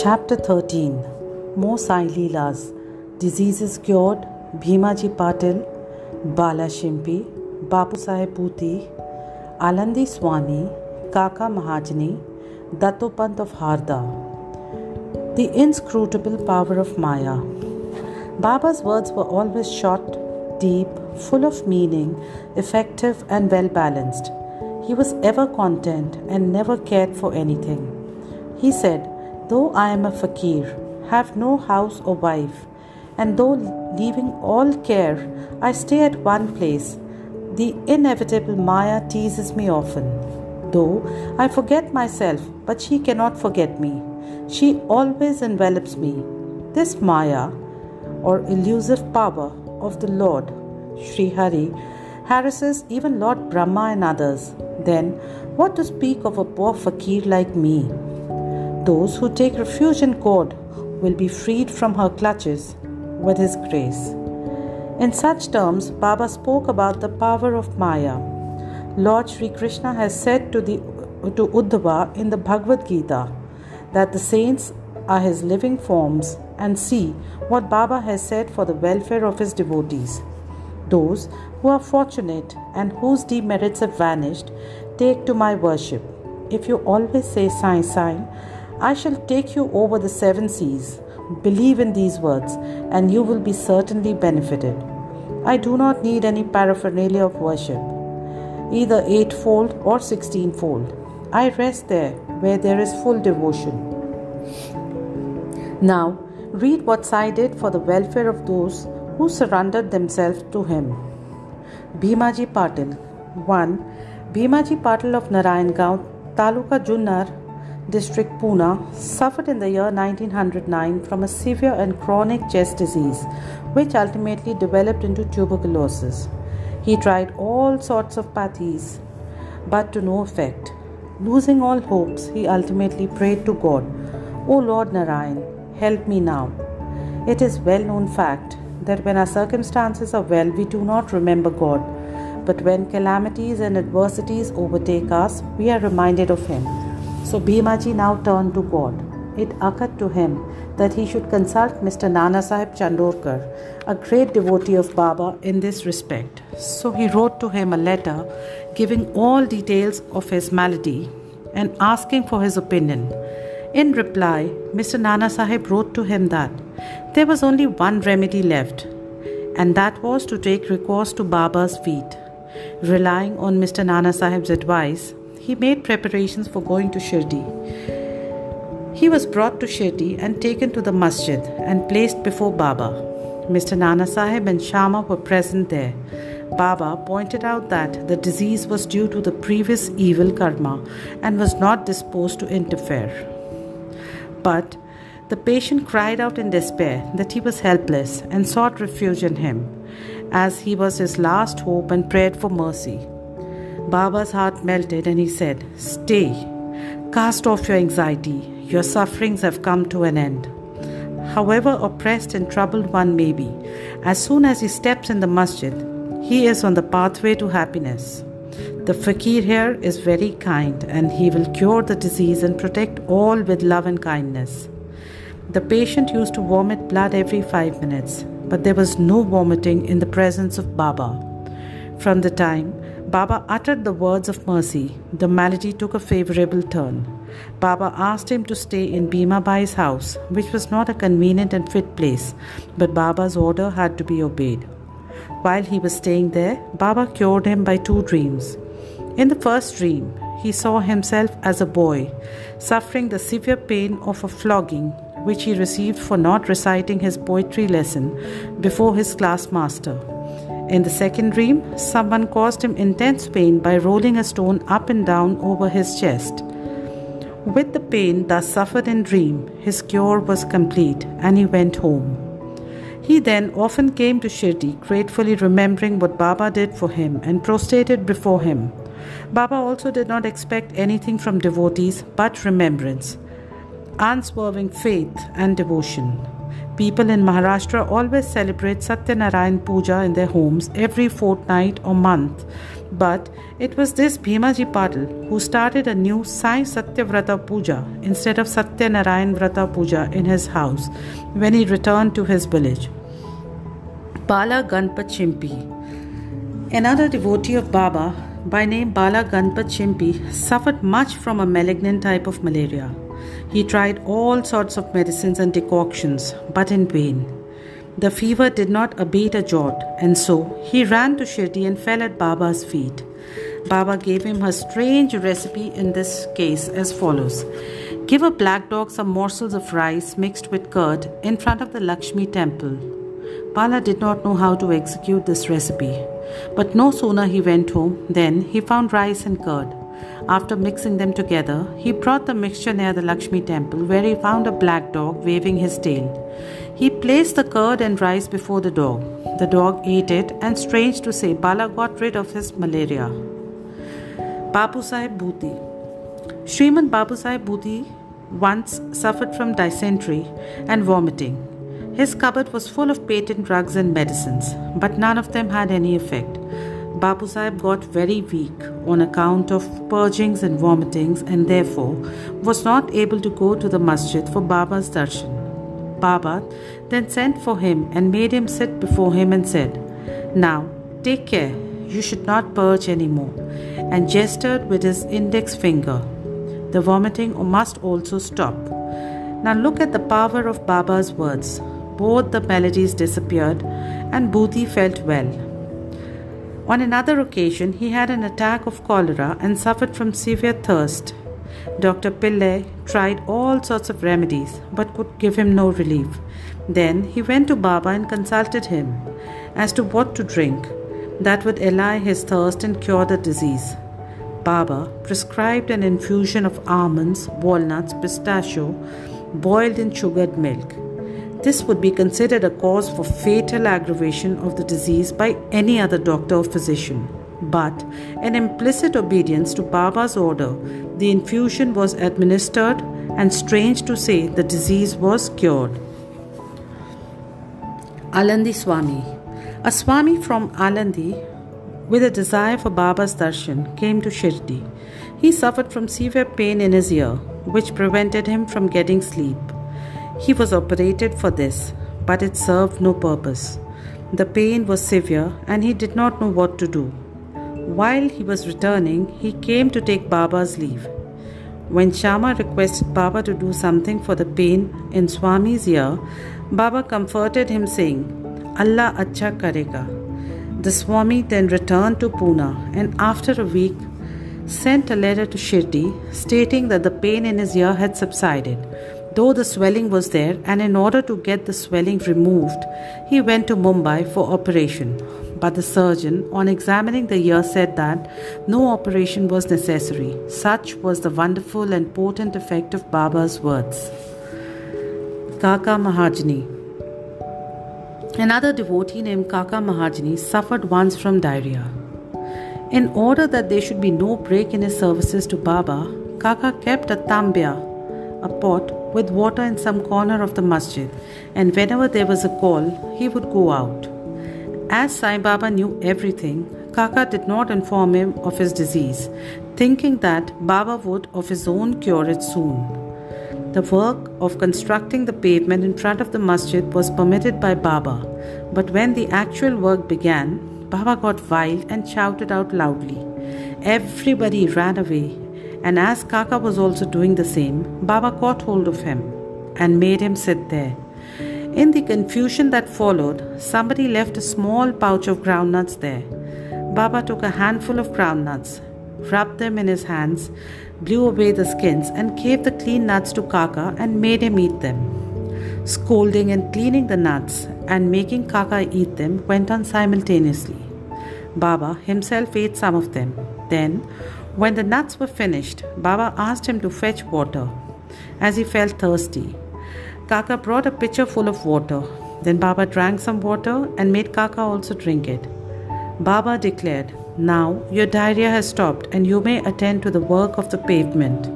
Chapter 13. More Sai Leelas. Diseases cured. Bhimaji Patil, Bala Shimpi, Bapu Saheb Bhuti, Alandi Swani, Kaka Mahajani, Dattopant of Harda. The inscrutable power of Maya. Baba's words were always short, deep, full of meaning, effective and well balanced. He was ever content and never cared for anything. He said, "Though I am a fakir, have no house or wife, and though leaving all care, I stay at one place, the inevitable Maya teases me often. Though I forget myself, but she cannot forget me. She always envelops me. This Maya, or elusive power of the Lord, Shri Hari, harasses even Lord Brahma and others. Then what to speak of a poor fakir like me? Those who take refuge in God will be freed from her clutches with His grace." In such terms, Baba spoke about the power of Maya. Lord Shri Krishna has said to Uddhava in the Bhagavad Gita that the saints are His living forms, and see what Baba has said for the welfare of His devotees. Those who are fortunate and whose demerits have vanished, take to my worship. If you always say Sai Sai, I shall take you over the 7 seas. Believe in these words, and you will be certainly benefited. I do not need any paraphernalia of worship, either 8-fold or 16-fold. I rest there where there is full devotion. Now, read what Sai did for the welfare of those who surrendered themselves to him. Bhimaji Patil. 1. Bhimaji Patil of Narayangaon, Taluka Junnar, District Pune, suffered in the year 1909 from a severe and chronic chest disease, which ultimately developed into tuberculosis. He tried all sorts of pathies, but to no effect. Losing all hopes, he ultimately prayed to God, "O Lord Narayan, help me now." It is well-known fact that when our circumstances are well, we do not remember God, but when calamities and adversities overtake us, we are reminded of Him. So Bhimaji now turned to God. It occurred to him that he should consult Mr. Nana Sahib Chandorkar, a great devotee of Baba, in this respect. So he wrote to him a letter giving all details of his malady and asking for his opinion. In reply, Mr. Nana Sahib wrote to him that there was only one remedy left, and that was to take recourse to Baba's feet. Relying on Mr. Nana Sahib's advice, he made preparations for going to Shirdi. He was brought to Shirdi and taken to the masjid and placed before Baba. Mr. Nana Sahib and Shama were present there. Baba pointed out that the disease was due to the previous evil karma and was not disposed to interfere. But the patient cried out in despair that he was helpless and sought refuge in him, as he was his last hope, and prayed for mercy. Baba's heart melted and he said, "Stay, cast off your anxiety. Your sufferings have come to an end." However oppressed and troubled one may be, as soon as he steps in the masjid, he is on the pathway to happiness. The fakir here is very kind, and he will cure the disease and protect all with love and kindness. The patient used to vomit blood every 5 minutes, but there was no vomiting in the presence of Baba. From the time Baba uttered the words of mercy, the malady took a favorable turn. Baba asked him to stay in Bhima Bai's house, which was not a convenient and fit place, but Baba's order had to be obeyed. While he was staying there, Baba cured him by 2 dreams. In the first dream, he saw himself as a boy, suffering the severe pain of a flogging which he received for not reciting his poetry lesson before his class master. In the second dream, someone caused him intense pain by rolling a stone up and down over his chest. With the pain thus suffered in dream, his cure was complete and he went home. He then often came to Shirdi, gratefully remembering what Baba did for him, and prostrated before him. Baba also did not expect anything from devotees but remembrance, unswerving faith and devotion. People in Maharashtra always celebrate Satyanarayan Puja in their homes every fortnight or month. But it was this Bhimaji Patil who started a new Sai Satcharitra Puja instead of Satyanarayan Vrata Puja in his house when he returned to his village. Bala Ganpat Chimpi. Another devotee of Baba by name Bala Ganpat Chimpi suffered much from a malignant type of malaria. He tried all sorts of medicines and decoctions, but in vain. The fever did not abate a jot, and so he ran to Shirdi and fell at Baba's feet. Baba gave him a strange recipe in this case as follows. Give a black dog some morsels of rice mixed with curd in front of the Lakshmi temple. Bala did not know how to execute this recipe, but no sooner he went home than he found rice and curd. After mixing them together, he brought the mixture near the Lakshmi temple where he found a black dog waving his tail. He placed the curd and rice before the dog. The dog ate it, and strange to say, Bala got rid of his malaria. Bapu Sahib Bhuti. Srimad Bapu Sahib Bhuti once suffered from dysentery and vomiting. His cupboard was full of patent drugs and medicines, but none of them had any effect. Bapu Sahib got very weak on account of purgings and vomitings and therefore was not able to go to the masjid for Baba's darshan. Baba then sent for him and made him sit before him and said, "Now take care, you should not purge anymore," and gestured with his index finger. The vomiting must also stop. Now look at the power of Baba's words. Both the maladies disappeared and Bhuti felt well. On another occasion, he had an attack of cholera and suffered from severe thirst. Dr. Pillai tried all sorts of remedies but could give him no relief. Then he went to Baba and consulted him as to what to drink that would allay his thirst and cure the disease. Baba prescribed an infusion of almonds, walnuts, pistachio, boiled in sugared milk. This would be considered a cause for fatal aggravation of the disease by any other doctor or physician. But in implicit obedience to Baba's order, the infusion was administered, and strange to say, the disease was cured. Alandi Swami. A Swami from Alandi with a desire for Baba's darshan came to Shirdi. He suffered from severe pain in his ear, which prevented him from getting sleep. He was operated for this, but it served no purpose. The pain was severe and he did not know what to do. While he was returning, he came to take Baba's leave. When Shama requested Baba to do something for the pain in Swami's ear, Baba comforted him saying, "Allah Achha Karega." The Swami then returned to Pune and after a week sent a letter to Shirdi stating that the pain in his ear had subsided, though the swelling was there, and in order to get the swelling removed, he went to Mumbai for operation. But the surgeon, on examining the ear, said that no operation was necessary. Such was the wonderful and potent effect of Baba's words. Kaka Mahajani. Another devotee named Kaka Mahajani suffered once from diarrhea. In order that there should be no break in his services to Baba, Kaka kept a tambya, a pot with water in some corner of the masjid, and whenever there was a call, he would go out. As Sai Baba knew everything, Kaka did not inform him of his disease, thinking that Baba would of his own cure it soon. The work of constructing the pavement in front of the masjid was permitted by Baba, but when the actual work began, Baba got wild and shouted out loudly. Everybody ran away, and as Kaka was also doing the same, Baba caught hold of him and made him sit there. In the confusion that followed, somebody left a small pouch of groundnuts there. Baba took a handful of groundnuts, rubbed them in his hands, blew away the skins, and gave the clean nuts to Kaka and made him eat them. Scolding and cleaning the nuts and making Kaka eat them went on simultaneously. Baba himself ate some of them. Then, when the nuts were finished, Baba asked him to fetch water, as he felt thirsty. Kaka brought a pitcher full of water. Then Baba drank some water and made Kaka also drink it. Baba declared, "Now your diarrhea has stopped and you may attend to the work of the pavement."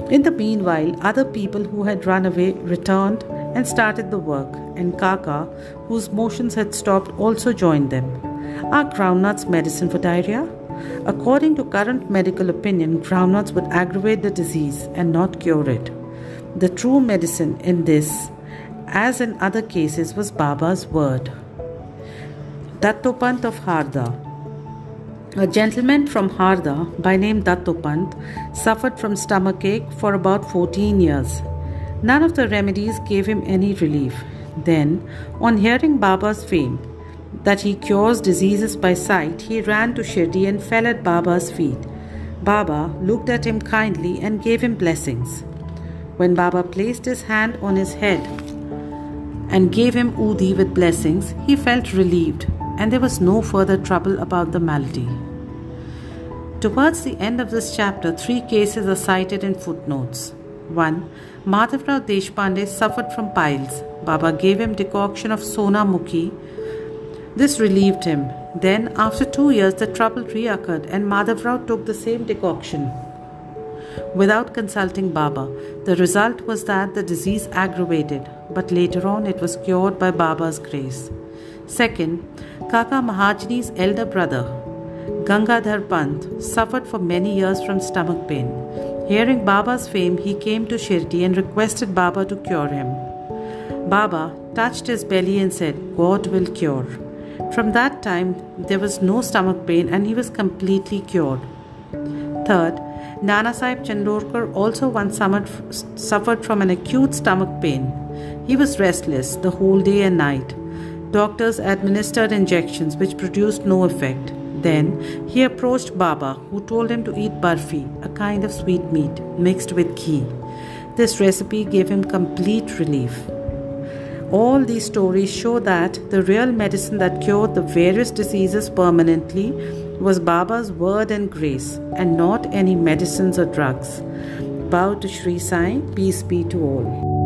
In the meanwhile, other people who had run away returned and started the work, and Kaka, whose motions had stopped, also joined them. Are groundnuts medicine for diarrhea? According to current medical opinion, groundnuts would aggravate the disease and not cure it. The true medicine in this, as in other cases, was Baba's word. Dattopant of Hardha. A gentleman from Hardha by name Dattopant suffered from stomachache for about 14 years. None of the remedies gave him any relief. Then, on hearing Baba's fame, that he cures diseases by sight, he ran to Shirdi and fell at Baba's feet. Baba looked at him kindly and gave him blessings. When Baba placed his hand on his head and gave him udi with blessings, he felt relieved, and there was no further trouble about the malady. Towards the end of this chapter, 3 cases are cited in footnotes. 1. Madhavrao Deshpande suffered from piles. Baba gave him decoction of Sona Mukhi. This relieved him. Then, after 2 years, the trouble reoccurred and Madhavrao took the same decoction without consulting Baba. The result was that the disease aggravated, but later on it was cured by Baba's grace. Second, Kaka Mahajani's elder brother, Gangadhar Pant, suffered for many years from stomach pain. Hearing Baba's fame, he came to Shirdi and requested Baba to cure him. Baba touched his belly and said, "God will cure." From that time, there was no stomach pain and he was completely cured. Third, Nana Sahib Chandorkar also once suffered from an acute stomach pain. He was restless the whole day and night. Doctors administered injections which produced no effect. Then he approached Baba, who told him to eat barfi, a kind of sweet meat mixed with ghee. This recipe gave him complete relief. All these stories show that the real medicine that cured the various diseases permanently was Baba's word and grace, and not any medicines or drugs. Bow to Shri Sai, peace be to all.